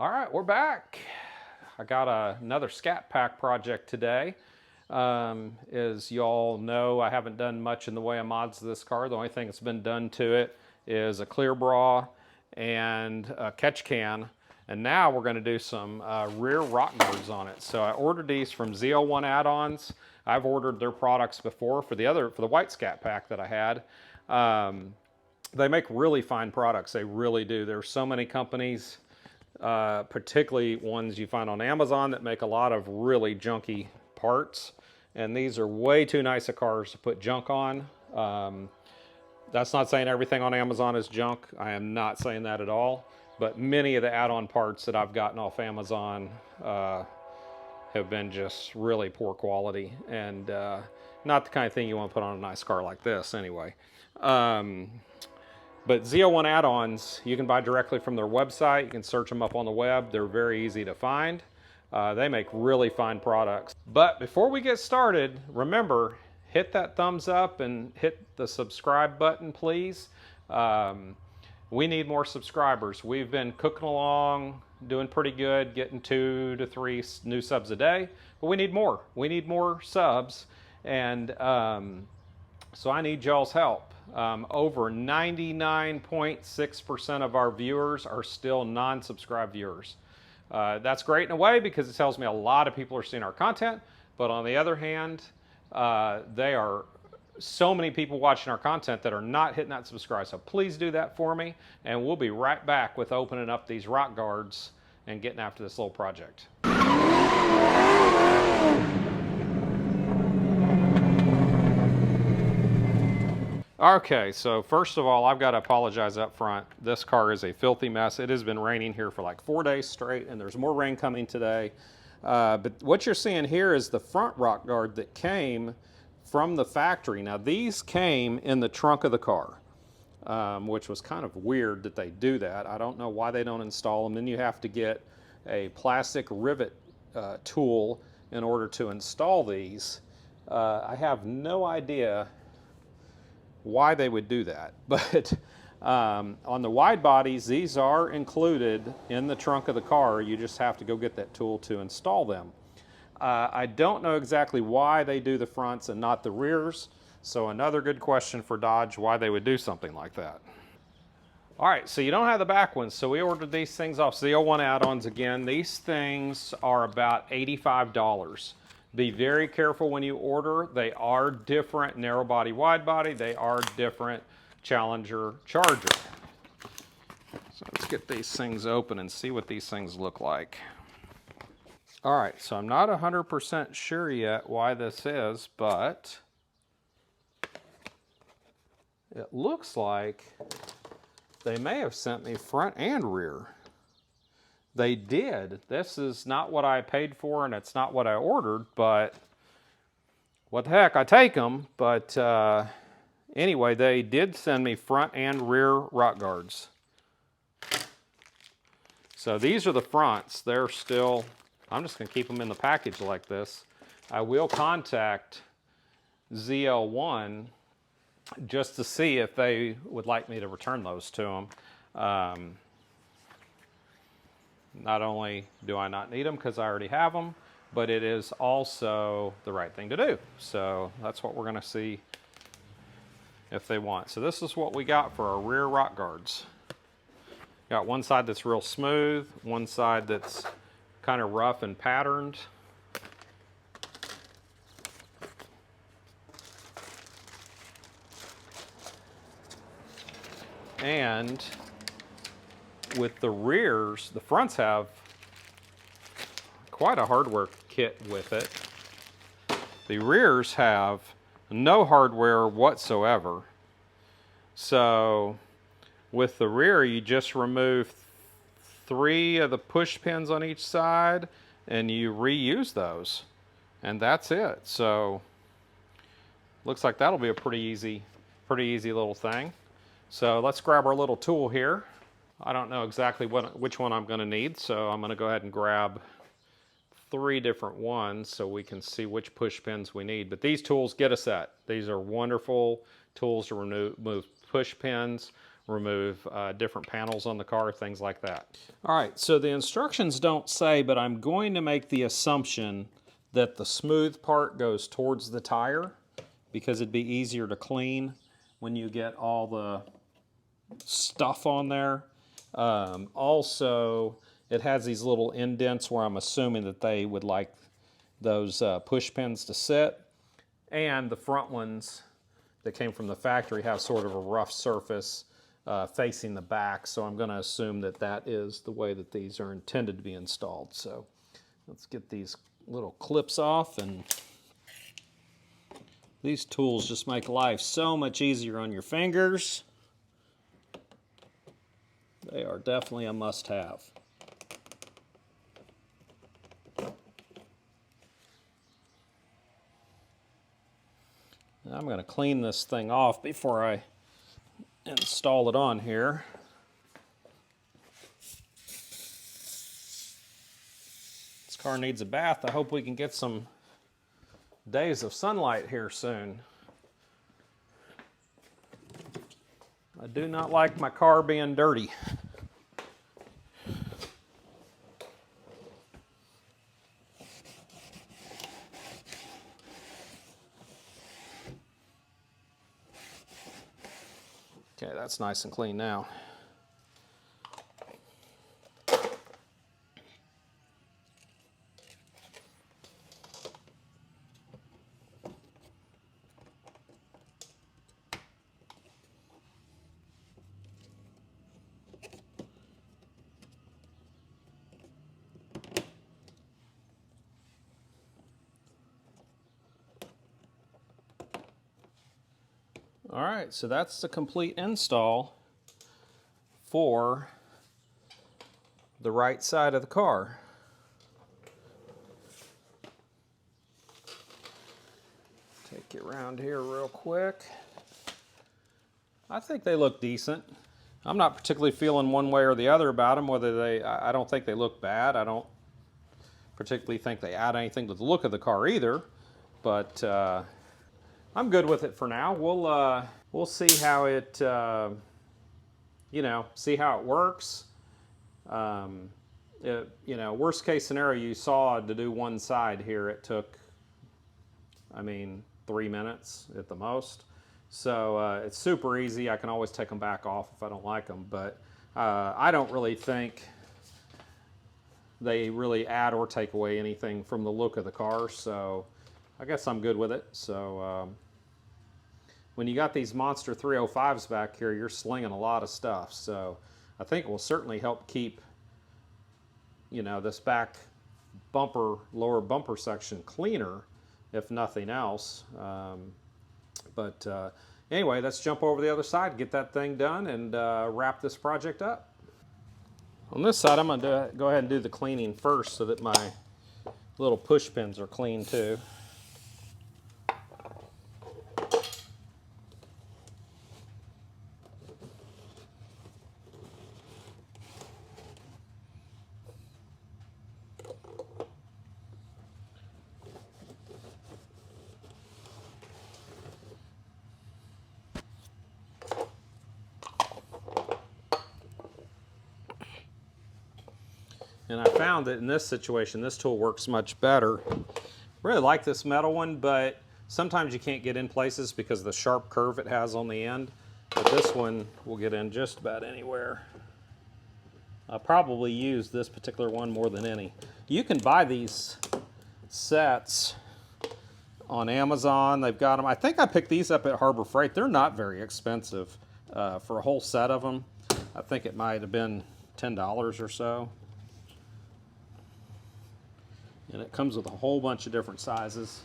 All right, we're back. I got another Scat pack project today. As you all know, I haven't done much in the way of mods to this car. The only thing that's been done to it is a clear bra and a catch can. And now we're going to do some rear rock guards on it. So I ordered these from ZL1 Addons. I've ordered their products before for the white Scat pack that I had. They make really fine products. They really do. There's so many companies, particularly ones you find on Amazon, that make a lot of really junky parts. And these are way too nice of cars to put junk on. That's not saying everything on Amazon is junk. I am not saying that at all. But many of the add-on parts that I've gotten off Amazon have been just really poor quality, and not the kind of thing you want to put on a nice car like this anyway. But ZL1 Addons, you can buy directly from their website. You can search them up on the web. They're very easy to find. They make really fine products. But before we get started, remember, hit that thumbs up and hit the subscribe button, please. We need more subscribers. We've been cooking along, doing pretty good, getting 2 to 3 new subs a day, but we need more. We need more subs, and so I need y'all's help. Over 99.6% of our viewers are still non-subscribed viewers. That's great in a way because it tells me a lot of people are seeing our content, but on the other hand, they are so many people watching our content that are not hitting that subscribe. So please do that for me, and we'll be right back with opening up these rock guards and getting after this little project. Okay, so first of all, I've got to apologize up front. This car is a filthy mess. It has been raining here for like 4 days straight, and there's more rain coming today. But what you're seeing here is the front rock guard that came from the factory. Now, these came in the trunk of the car, which was kind of weird that they do that. I don't know why they don't install them. Then you have to get a plastic rivet tool in order to install these. I have no idea why they would do that, but on the wide bodies, these are included in the trunk of the car. You just have to go get that tool to install them. I don't know exactly why they do the fronts and not the rears, so another good question for Dodge, why they would do something like that. All right, so you don't have the back ones, so we ordered these things off ZL1 Addons again. These things are about $85. Be very careful when you order. They are different narrow body, wide body. They are different Challenger, Charger. So let's get these things open and see what these things look like. All right, so I'm not 100% sure yet why this is, but it looks like they may have sent me front and rear. They did. This is not what I paid for, and it's not what I ordered, but what the heck, I take them. But anyway, they did send me front and rear rock guards. So these are the fronts. They're still, I'm just going to keep them in the package like this. I will contact ZL1 just to see if they would like me to return those to them. Not only do I not need them because I already have them, but it is also the right thing to do. So that's what we're going to see if they want. So this is what we got for our rear rock guards. Got one side that's real smooth, one side that's kind of rough and patterned. And with the rears, the fronts have quite a hardware kit with it. The rears have no hardware whatsoever. So with the rear, you just remove 3 of the push pins on each side and you reuse those. And that's it. So looks like that'll be a pretty easy little thing. So let's grab our little tool here. I don't know exactly which one I'm going to need, so I'm going to go ahead and grab 3 different ones so we can see which push pins we need. But these tools get us that. These are wonderful tools to remove push pins, remove different panels on the car, things like that. All right, so the instructions don't say, but I'm going to make the assumption that the smooth part goes towards the tire because it'd be easier to clean when you get all the stuff on there. Also, it has these little indents where I'm assuming that they would like those push pins to sit. And the front ones that came from the factory have sort of a rough surface facing the back. So I'm going to assume that that is the way that these are intended to be installed. So let's get these little clips off, and these tools just make life so much easier on your fingers. They are definitely a must-have. I'm going to clean this thing off before I install it on here. This car needs a bath. I hope we can get some days of sunlight here soon. I do not like my car being dirty. Okay, that's nice and clean now. All right, so that's the complete install for the right side of the car. Take you around here real quick. I think they look decent. I'm not particularly feeling one way or the other about them, I don't think they look bad. I don't particularly think they add anything to the look of the car either, but I'm good with it for now. We'll see how it, see how it works. Worst case scenario, you saw to do one side here, it took, 3 minutes at the most. So it's super easy. I can always take them back off if I don't like them, but I don't really think they really add or take away anything from the look of the car, so I guess I'm good with it. So when you got these monster 305s back here, you're slinging a lot of stuff, so I think it will certainly help keep this back bumper, lower bumper section cleaner, if nothing else. Anyway, let's jump over the other side, get that thing done, and wrap this project up. On this side, I'm going to go ahead and do the cleaning first so that my little push pins are clean too. And I found that in this situation, this tool works much better. I really like this metal one, but sometimes you can't get in places because of the sharp curve it has on the end. But this one will get in just about anywhere. I'll probably use this particular one more than any. You can buy these sets on Amazon. They've got them. I think I picked these up at Harbor Freight. They're not very expensive for a whole set of them. I think it might have been $10 or so. And it comes with a whole bunch of different sizes.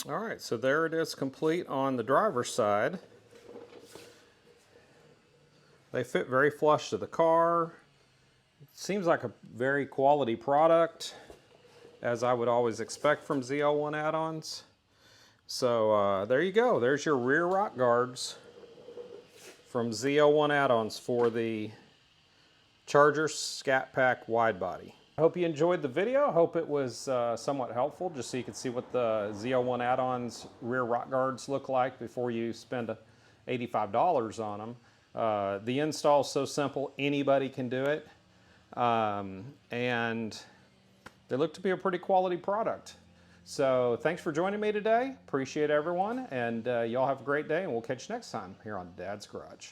All right, so there it is complete on the driver's side. They fit very flush to the car. Seems like a very quality product, as I would always expect from ZL1 Addons. So there you go. There's your rear rock guards from ZL1 Addons for the Charger Scat Pack Widebody. I hope you enjoyed the video. I hope it was somewhat helpful, just so you can see what the ZL1 Addons rear rock guards look like before you spend $85 on them. The install is so simple, anybody can do it. And they look to be a pretty quality product. So thanks for joining me today. Appreciate everyone, and y'all have a great day, and we'll catch you next time here on Dad's Garage.